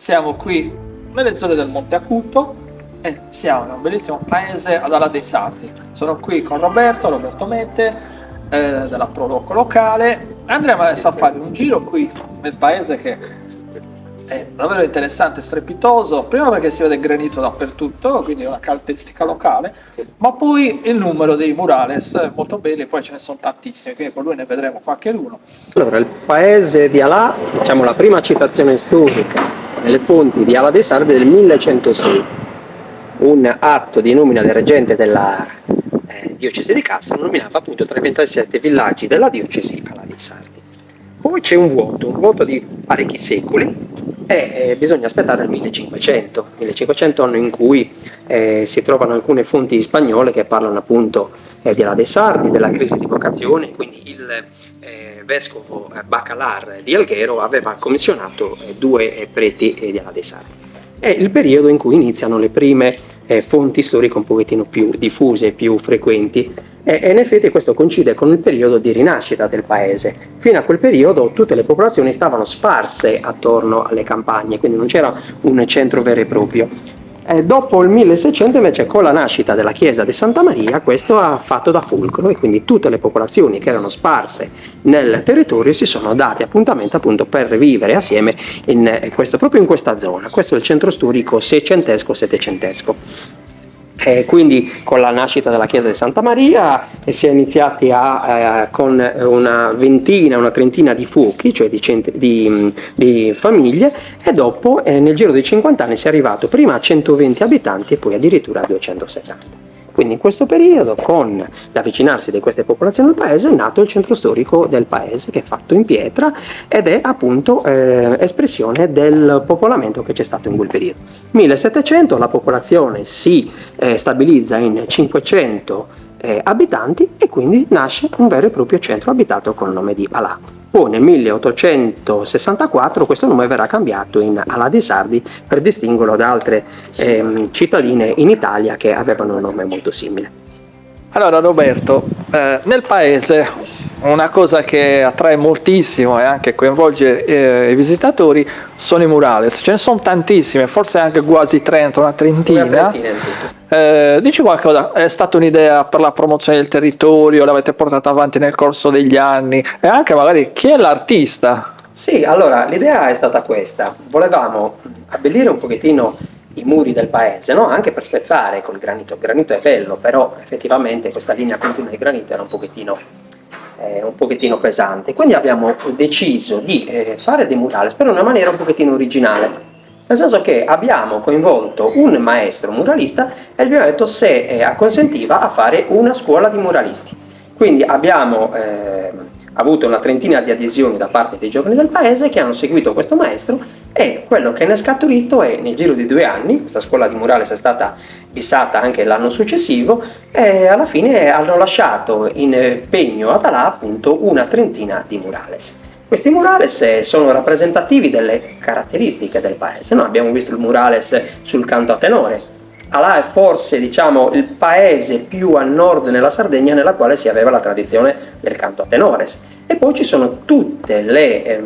Siamo qui nelle zone del Monte Acuto e siamo in un bellissimo paese ad Ala dei Sardi. Sono qui con Roberto Mette della Proloco locale. Andremo adesso a fare un giro qui nel paese che è davvero interessante, strepitoso, prima perché si vede granito dappertutto, quindi una caratteristica locale, ma poi il numero dei murales molto belli, poi ce ne sono tantissimi, che con lui ne vedremo qualcheduno. Allora, il paese di Alà, diciamo la prima citazione storica nelle fonti di Ala dei Sardi del 1106, un atto di nomina del reggente della diocesi di Castro nominava appunto tra i 27 villaggi della diocesi Ala dei Sardi. Poi c'è un vuoto di parecchi secoli e bisogna aspettare il 1500 anno in cui si trovano alcune fonti spagnole che parlano appunto di Ala dei Sardi, della crisi di vocazione, quindi il vescovo Bacalar di Alghero aveva commissionato due preti di Ala dei Sardi. È il periodo in cui iniziano le prime fonti storiche un pochettino più diffuse, più frequenti, e in effetti questo coincide con il periodo di rinascita del paese. Fino a quel periodo tutte le popolazioni stavano sparse attorno alle campagne, quindi non c'era un centro vero e proprio. Dopo il 1600 invece, con la nascita della chiesa di Santa Maria, questo ha fatto da fulcro e quindi tutte le popolazioni che erano sparse nel territorio si sono date appuntamento appunto per vivere assieme proprio in questa zona. Questo è il centro storico seicentesco-settecentesco. Quindi con la nascita della chiesa di Santa Maria si è iniziati con una trentina di fuochi, cioè di famiglie, e dopo nel giro di 50 anni si è arrivato prima a 120 abitanti e poi addirittura a 270. Quindi in questo periodo, con l'avvicinarsi di queste popolazioni al paese, è nato il centro storico del paese, che è fatto in pietra ed è appunto espressione del popolamento che c'è stato in quel periodo. 1700 la popolazione si stabilizza in 500 abitanti e quindi nasce un vero e proprio centro abitato con il nome di Alà. Poi nel 1864 questo nome verrà cambiato in Ala dei Sardi per distinguerlo da altre cittadine in Italia che avevano un nome molto simile. Allora Roberto, nel paese una cosa che attrae moltissimo e anche coinvolge i visitatori sono i murales. Ce ne sono tantissime, forse anche quasi 30, una trentina. Una trentina in tutto. Dici qualcosa, è stata un'idea per la promozione del territorio, l'avete portata avanti nel corso degli anni e anche magari chi è l'artista? Sì, allora l'idea è stata questa: volevamo abbellire un pochettino i muri del paese, no? Anche per spezzare col granito. Il granito è bello, però effettivamente questa linea continua di granito era un pochettino pesante. Quindi abbiamo deciso di fare dei murales per una maniera un pochettino originale, nel senso che abbiamo coinvolto un maestro muralista e gli abbiamo detto se acconsentiva a fare una scuola di muralisti. Quindi abbiamo avuto una trentina di adesioni da parte dei giovani del paese che hanno seguito questo maestro, e quello che ne è scaturito è, nel giro di 2 anni, questa scuola di murales è stata bissata anche l'anno successivo, e alla fine hanno lasciato in pegno ad Alà appunto una trentina di murales. Questi murales sono rappresentativi delle caratteristiche del paese. Noi abbiamo visto il murales sul canto a tenore. Alà è forse, diciamo, il paese più a nord nella Sardegna nella quale si aveva la tradizione del canto a tenores. E poi ci sono tutte le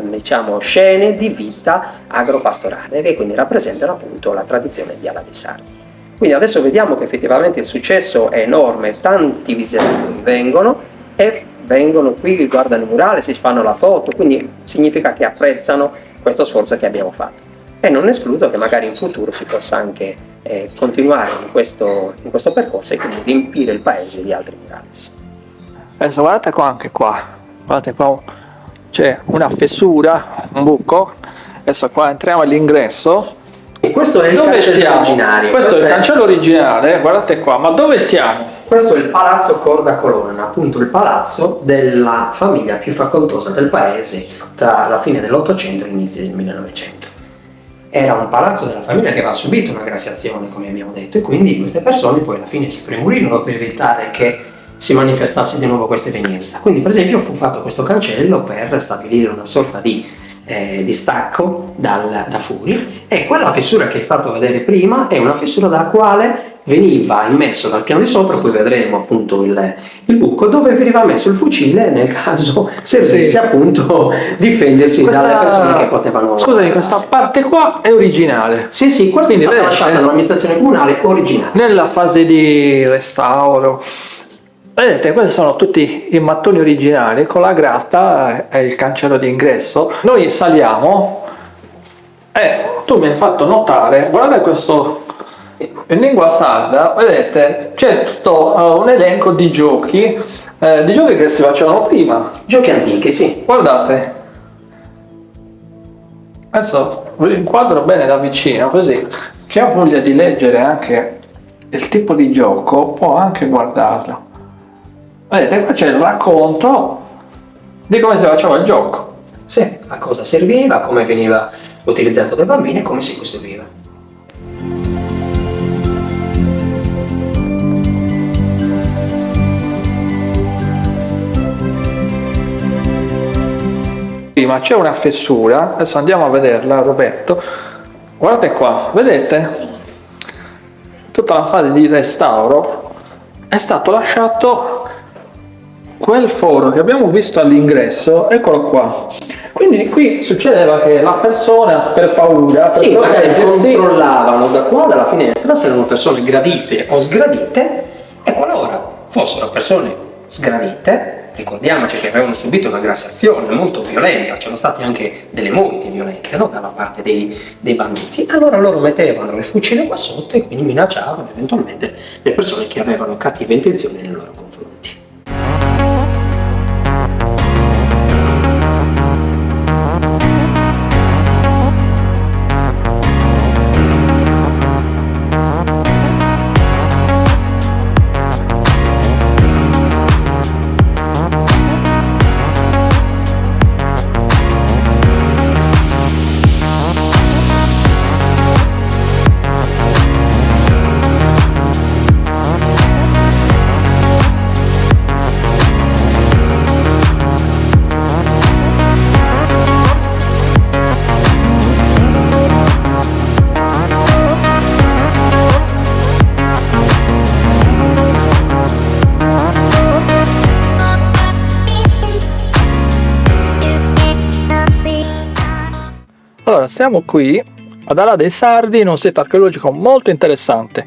scene di vita agropastorale che quindi rappresentano appunto la tradizione di Ala dei Sardi. Quindi adesso vediamo che effettivamente il successo è enorme, tanti visitatori vengono qui, guardano i murales, si fanno la foto, quindi significa che apprezzano questo sforzo che abbiamo fatto. E non escludo che magari in futuro si possa anche continuare in questo percorso e quindi riempire il paese di altri murales. Adesso guardate qua, anche qua, guardate qua, c'è una fessura, un buco. Adesso qua entriamo all'ingresso. E questo è il cancello originario. Questo è il cancello originale, guardate qua, ma dove siamo? Questo è il Palazzo Corda Colonna, appunto il palazzo della famiglia più facoltosa del paese tra la fine dell'Ottocento e l'inizio del 1900. Era un palazzo della famiglia che aveva subito una graziazione, come abbiamo detto, e quindi queste persone poi alla fine si premurirono per evitare che si manifestasse di nuovo questa evenienza. Quindi per esempio fu fatto questo cancello per stabilire una sorta di distacco da fuori, e quella fessura che hai fatto vedere prima è una fessura dalla quale veniva immesso dal piano di sopra, poi vedremo appunto il buco dove veniva messo il fucile nel caso servisse appunto difendersi dalle persone che potevano... Scusami, questa parte qua è originale. Sì, questa Quindi è stata lasciata dall'amministrazione comunale originale. Nella fase di restauro, vedete, questi sono tutti i mattoni originali con la gratta e il cancello d'ingresso. Noi saliamo e tu mi hai fatto notare, guardate questo, in lingua sarda, vedete, c'è tutto un elenco di giochi che si facevano prima. Giochi antichi, sì. Guardate, adesso vi inquadro bene da vicino, così chi ha voglia di leggere anche il tipo di gioco può anche guardarlo. Vedete, qua c'è il racconto di come si faceva il gioco. Sì, a cosa serviva, come veniva utilizzato dai bambini e come si costruiva. Prima c'è una fessura, adesso andiamo a vederla, Roberto. Guardate qua, vedete? Tutta la fase di restauro è stato lasciato quel foro che abbiamo visto all'ingresso, eccolo qua. Quindi qui succedeva che la persona per paura, per sì, magari proteggersi, controllavano da qua, dalla finestra, se erano persone gradite o sgradite, e qualora fossero persone sgradite, ricordiamoci che avevano subito una grassazione molto violenta, c'erano state anche delle morti violente, no? Dalla parte dei banditi, allora loro mettevano il fucile qua sotto e quindi minacciavano eventualmente le persone che avevano cattive intenzioni nei loro confronti. Allora, siamo qui ad Ala dei Sardi in un sito archeologico molto interessante.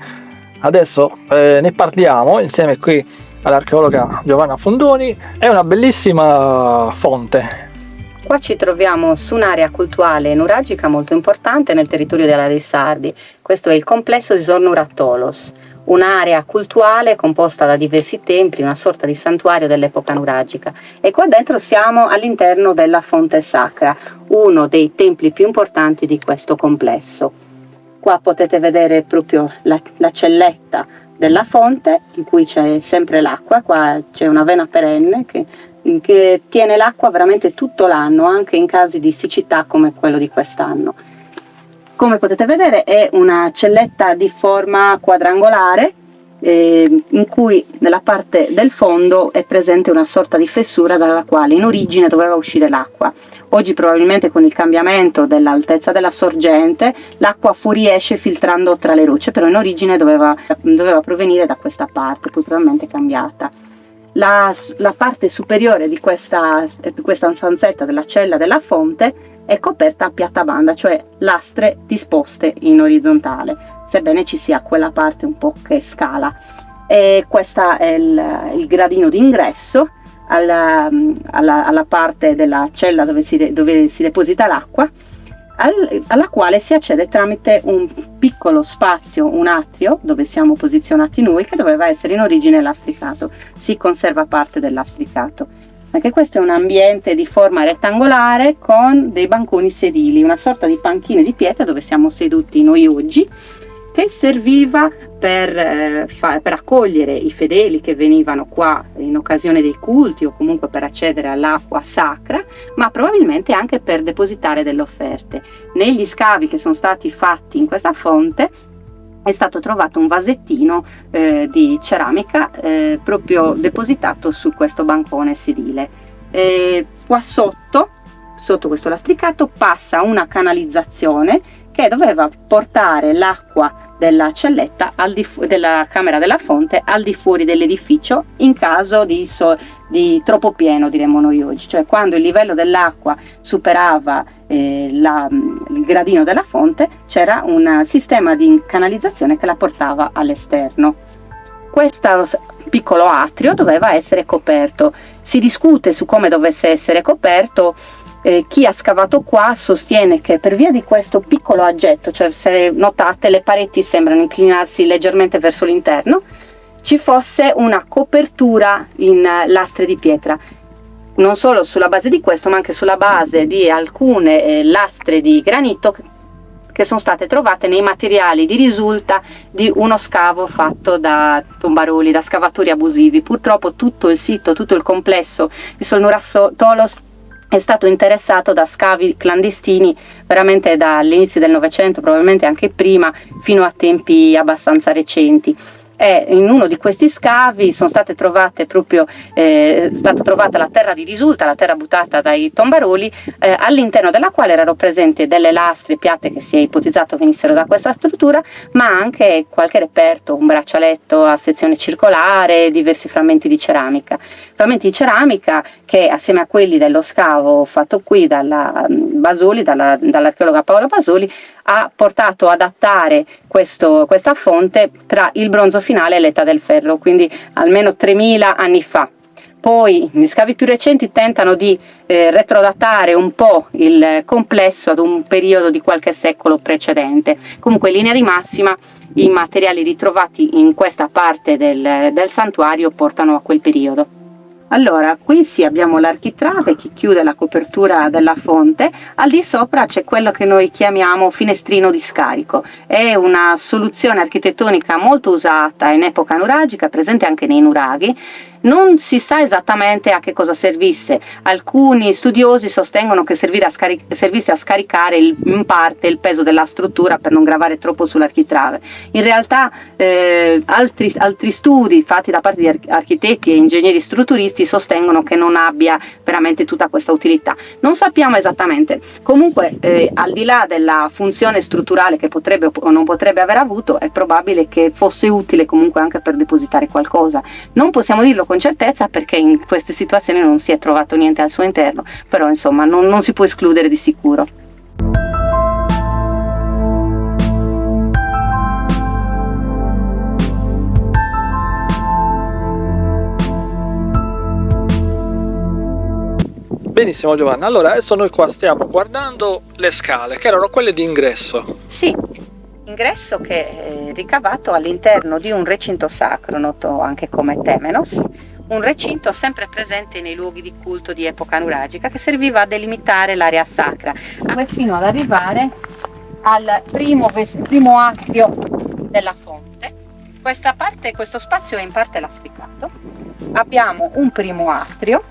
Adesso ne parliamo insieme qui all'archeologa Giovanna Fondoni. È una bellissima fonte. Qua ci troviamo su un'area cultuale nuragica molto importante nel territorio della dei Sardi. Questo è il complesso di Sornuratolos, un'area cultuale composta da diversi templi, una sorta di santuario dell'epoca nuragica. E qua dentro siamo all'interno della fonte sacra, uno dei templi più importanti di questo complesso. Qua potete vedere proprio la celletta della fonte in cui c'è sempre l'acqua. Qua c'è una vena perenne che tiene l'acqua veramente tutto l'anno, anche in casi di siccità come quello di quest'anno. Come potete vedere è una celletta di forma quadrangolare in cui nella parte del fondo è presente una sorta di fessura dalla quale in origine doveva uscire l'acqua. Oggi probabilmente con il cambiamento dell'altezza della sorgente l'acqua fuoriesce filtrando tra le rocce, però in origine doveva provenire da questa parte, poi probabilmente è cambiata. La parte superiore di questa stanzetta della cella della fonte è coperta a piattabanda, cioè lastre disposte in orizzontale, sebbene ci sia quella parte un po' che scala. E questo è il gradino d'ingresso alla parte della cella dove si deposita l'acqua, alla quale si accede tramite un piccolo spazio, un atrio dove siamo posizionati noi, che doveva essere in origine lastricato. Si conserva parte del lastricato. Anche questo è un ambiente di forma rettangolare con dei banconi sedili, una sorta di panchine di pietra dove siamo seduti noi oggi, che serviva per accogliere i fedeli che venivano qua in occasione dei culti o comunque per accedere all'acqua sacra, ma probabilmente anche per depositare delle offerte. Negli scavi che sono stati fatti in questa fonte è stato trovato un vasettino di ceramica proprio depositato su questo bancone sedile. Qua sotto, sotto questo lastricato passa una canalizzazione che doveva portare l'acqua della celletta della camera della fonte al di fuori dell'edificio in caso di troppo pieno, diremmo noi oggi, cioè quando il livello dell'acqua superava il gradino della fonte, c'era un sistema di canalizzazione che la portava all'esterno. Questo piccolo atrio doveva essere coperto. Si discute su come dovesse essere coperto. Chi ha scavato qua sostiene che per via di questo piccolo aggetto, cioè se notate le pareti sembrano inclinarsi leggermente verso l'interno, ci fosse una copertura in lastre di pietra. Non solo sulla base di questo, ma anche sulla base di alcune lastre di granito che sono state trovate nei materiali di risulta di uno scavo fatto da tombaroli, da scavatori abusivi. Purtroppo tutto il sito, tutto il complesso di Solnura-Tolos è stato interessato da scavi clandestini veramente dall'inizio del Novecento, probabilmente anche prima, fino a tempi abbastanza recenti. E in uno di questi scavi sono state trovate è stata trovata la terra di risulta, la terra buttata dai tombaroli, all'interno della quale erano presenti delle lastre piatte che si è ipotizzato venissero da questa struttura, ma anche qualche reperto, un braccialetto a sezione circolare, diversi frammenti di ceramica che assieme a quelli dello scavo fatto qui dall'archeologa Paola Basoli ha portato ad adattare questa fonte tra il bronzo finale e l'età del ferro, quindi almeno 3000 anni fa. Poi gli scavi più recenti tentano di retrodatare un po' il complesso ad un periodo di qualche secolo precedente. Comunque in linea di massima i materiali ritrovati in questa parte del santuario portano a quel periodo. Allora, qui sì, abbiamo l'architrave che chiude la copertura della fonte, al di sopra c'è quello che noi chiamiamo finestrino di scarico. È una soluzione architettonica molto usata in epoca nuragica, presente anche nei nuraghi. Non si sa esattamente a che cosa servisse. Alcuni studiosi sostengono che servisse a scaricare in parte il peso della struttura per non gravare troppo sull'architrave. In realtà altri studi fatti da parte di architetti e ingegneri strutturisti sostengono che non abbia veramente tutta questa utilità. Non sappiamo esattamente. Comunque al di là della funzione strutturale che potrebbe o non potrebbe aver avuto, è probabile che fosse utile comunque anche per depositare qualcosa. Non possiamo dirlo con certezza perché in queste situazioni non si è trovato niente al suo interno, però insomma non si può escludere di sicuro. Benissimo Giovanna, allora adesso noi qua stiamo guardando le scale che erano quelle di ingresso. Sì, ingresso che è ricavato all'interno di un recinto sacro, noto anche come temenos, un recinto sempre presente nei luoghi di culto di epoca nuragica che serviva a delimitare l'area sacra, fino ad arrivare al primo atrio della fonte. Questo spazio è in parte lastricato. Abbiamo un primo atrio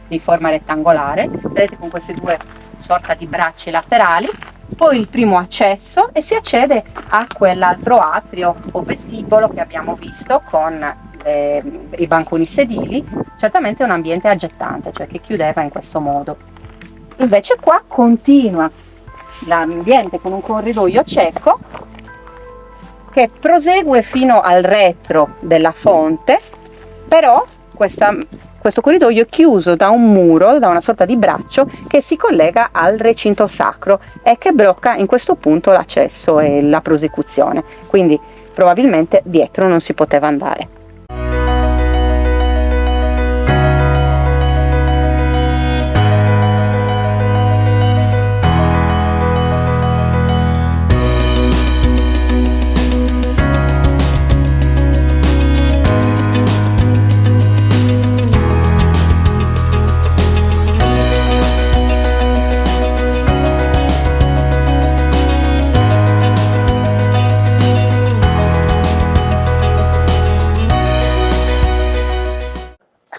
di forma rettangolare, vedete, con queste due sorta di bracci laterali, poi il primo accesso e si accede a quell'altro atrio o vestibolo che abbiamo visto con i banconi sedili, certamente un ambiente aggettante, cioè che chiudeva in questo modo. Invece qua continua l'ambiente con un corridoio cieco che prosegue fino al retro della fonte, però questo corridoio è chiuso da un muro, da una sorta di braccio che si collega al recinto sacro e che blocca in questo punto l'accesso e la prosecuzione, quindi probabilmente dietro non si poteva andare.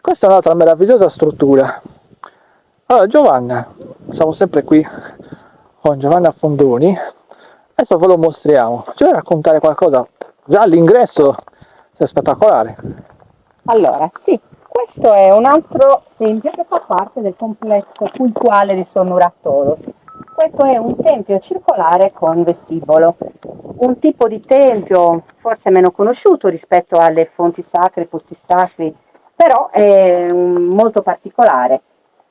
Questa è un'altra meravigliosa struttura. Allora Giovanna, siamo sempre qui con Giovanna Fondoni, adesso ve lo mostriamo. Ci vuoi raccontare qualcosa? Già all'ingresso è spettacolare. Allora sì, Questo è un altro tempio che fa parte del complesso cultuale di Sonnuratolos. Questo è un tempio circolare con vestibolo, un tipo di tempio forse meno conosciuto rispetto alle fonti sacre, pozzi sacri, però è molto particolare.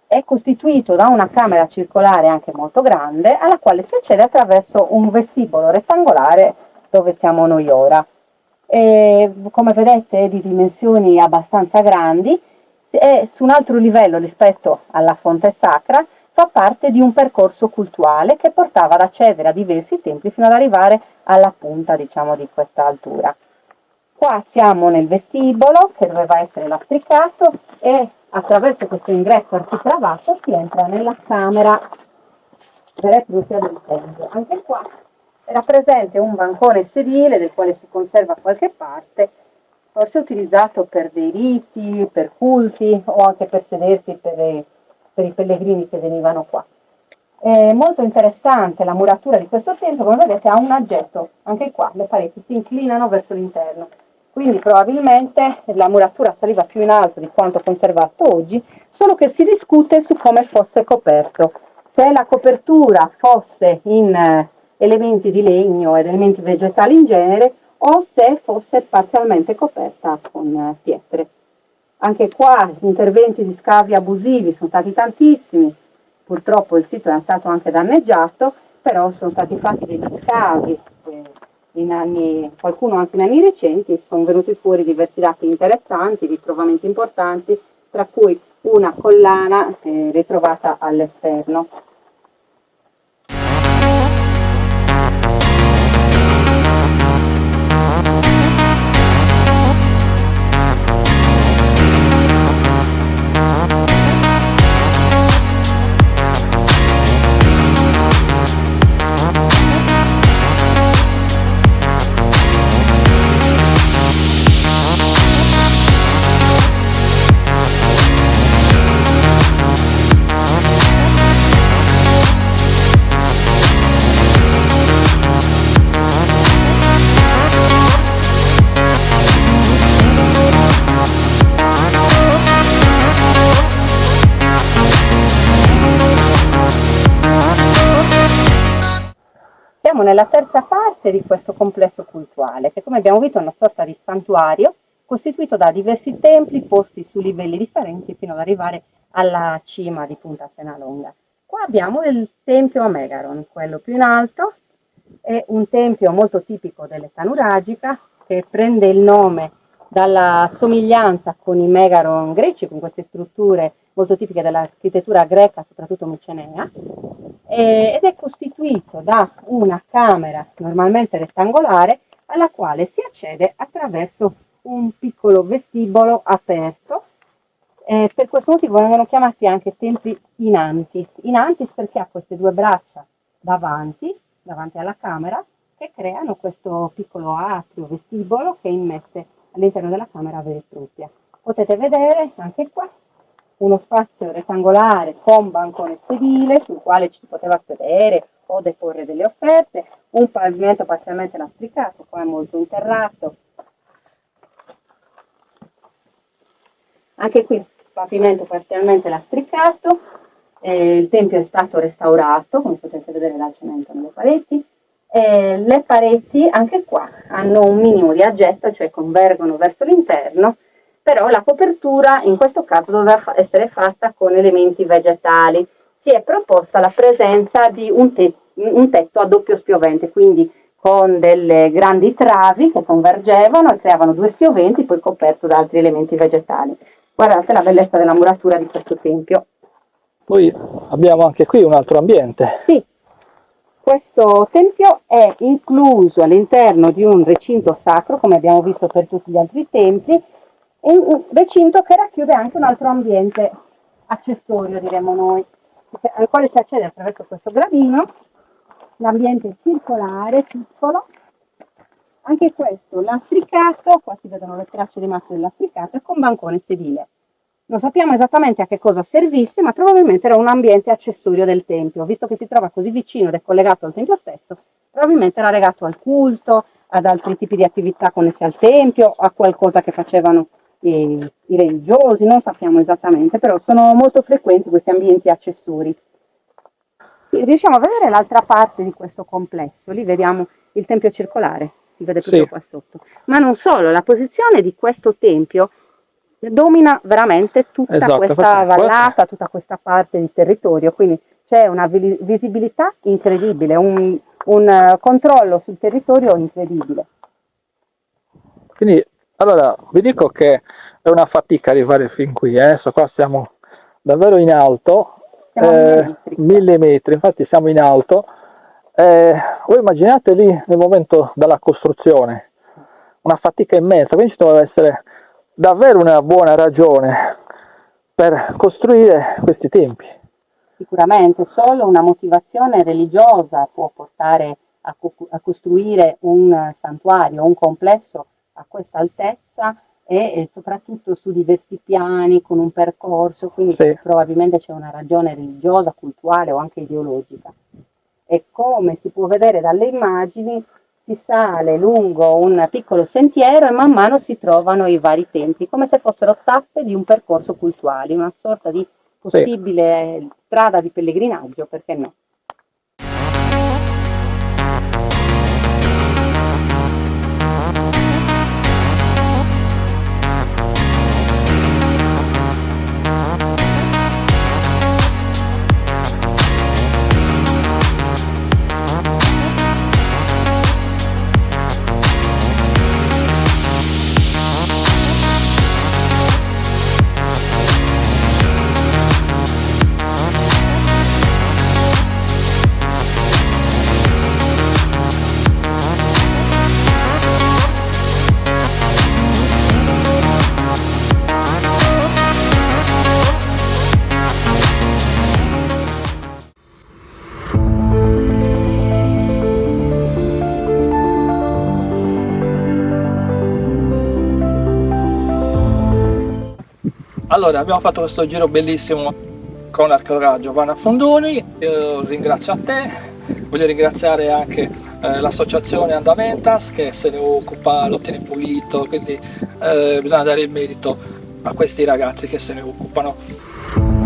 È costituito da una camera circolare anche molto grande, alla quale si accede attraverso un vestibolo rettangolare dove siamo noi ora. Come vedete è di dimensioni abbastanza grandi, è su un altro livello rispetto alla fonte sacra, fa parte di un percorso cultuale che portava ad accedere a diversi templi fino ad arrivare alla punta, diciamo, di questa altura. Qua siamo nel vestibolo che doveva essere lastricato e attraverso questo ingresso architravato si entra nella camera vera e propria del tempio. Anche qua era presente un bancone sedile del quale si conserva qualche parte, forse utilizzato per dei riti, per culti o anche per sedersi per i pellegrini che venivano qua. È molto interessante la muratura di questo tempio, come vedete ha un aggetto, anche qua le pareti si inclinano verso l'interno, quindi probabilmente la muratura saliva più in alto di quanto conservato oggi, solo che si discute su come fosse coperto. Se la copertura fosse in elementi di legno ed elementi vegetali in genere o se fosse parzialmente coperta con pietre. Anche qua gli interventi di scavi abusivi sono stati tantissimi, purtroppo il sito è stato anche danneggiato, però sono stati fatti degli scavi qualcuno anche in anni recenti, sono venuti fuori diversi dati interessanti, ritrovamenti importanti, tra cui una collana ritrovata all'esterno. Siamo nella terza parte di questo complesso cultuale, che come abbiamo visto è una sorta di santuario costituito da diversi templi posti su livelli differenti fino ad arrivare alla cima di Punta Senalonga. Qua abbiamo il tempio a Megaron, quello più in alto, è un tempio molto tipico dell'età nuragica che prende il nome dalla somiglianza con i Megaron greci, con queste strutture molto tipiche dell'architettura greca, soprattutto micenea, ed è costituito da una camera normalmente rettangolare alla quale si accede attraverso un piccolo vestibolo aperto. Per questo motivo vengono chiamati anche templi inantis. Inantis perché ha queste due braccia davanti alla camera, che creano questo piccolo atrio vestibolo che immette all'interno della camera vera e propria. Potete vedere anche qua uno spazio rettangolare con bancone sedile sul quale ci si poteva sedere o deporre delle offerte, un pavimento parzialmente lastricato, qua è molto interrato. Anche qui pavimento parzialmente lastricato, il tempio è stato restaurato, come potete vedere dal cemento nelle pareti. Le pareti anche qua hanno un minimo di aggetto, cioè convergono verso l'interno, però la copertura in questo caso doveva essere fatta con elementi vegetali. Si è proposta la presenza di un tetto a doppio spiovente, quindi con delle grandi travi che convergevano e creavano due spioventi, poi coperto da altri elementi vegetali. Guardate la bellezza della muratura di questo tempio. Poi abbiamo anche qui un altro ambiente. Sì, questo tempio è incluso all'interno di un recinto sacro, come abbiamo visto per tutti gli altri templi, e un recinto che racchiude anche un altro ambiente accessorio, diremmo noi, al quale si accede attraverso questo gradino, l'ambiente circolare, piccolo, anche questo lastricato, qua si vedono le tracce di massa del lastricato, e con bancone sedile. Non sappiamo esattamente a che cosa servisse, ma probabilmente era un ambiente accessorio del tempio, visto che si trova così vicino ed è collegato al tempio stesso, probabilmente era legato al culto, ad altri tipi di attività connesse al tempio, a qualcosa che facevano i religiosi, non sappiamo esattamente, però sono molto frequenti questi ambienti accessori. Sì, riusciamo a vedere l'altra parte di questo complesso, lì vediamo il tempio circolare, si vede proprio Sì. qua sotto. Ma non solo, la posizione di questo tempio domina veramente tutta Esatto, questa questo- vallata, tutta questa parte di territorio, quindi c'è una visibilità incredibile, un controllo sul territorio incredibile. Quindi, allora, vi dico che è una fatica arrivare fin qui, adesso qua siamo davvero in alto, Siamo a 1000 metri. 1000 metri, infatti siamo in alto. Voi immaginate lì nel momento della costruzione, una fatica immensa, quindi ci doveva essere davvero una buona ragione per costruire questi templi. Sicuramente solo una motivazione religiosa può portare a costruire un santuario, un complesso a questa altezza e soprattutto su diversi piani, con un percorso, quindi Sì. probabilmente c'è una ragione religiosa, culturale o anche ideologica. E come si può vedere dalle immagini, si sale lungo un piccolo sentiero e man mano si trovano i vari templi, come se fossero tappe di un percorso cultuale, una sorta di possibile strada di pellegrinaggio, perché no? Allora, abbiamo fatto questo giro bellissimo con l'archeologo Vanna Fondoni. Io ringrazio a te, voglio ringraziare anche l'associazione Andamentas che se ne occupa, lo tiene pulito, quindi bisogna dare il merito a questi ragazzi che se ne occupano.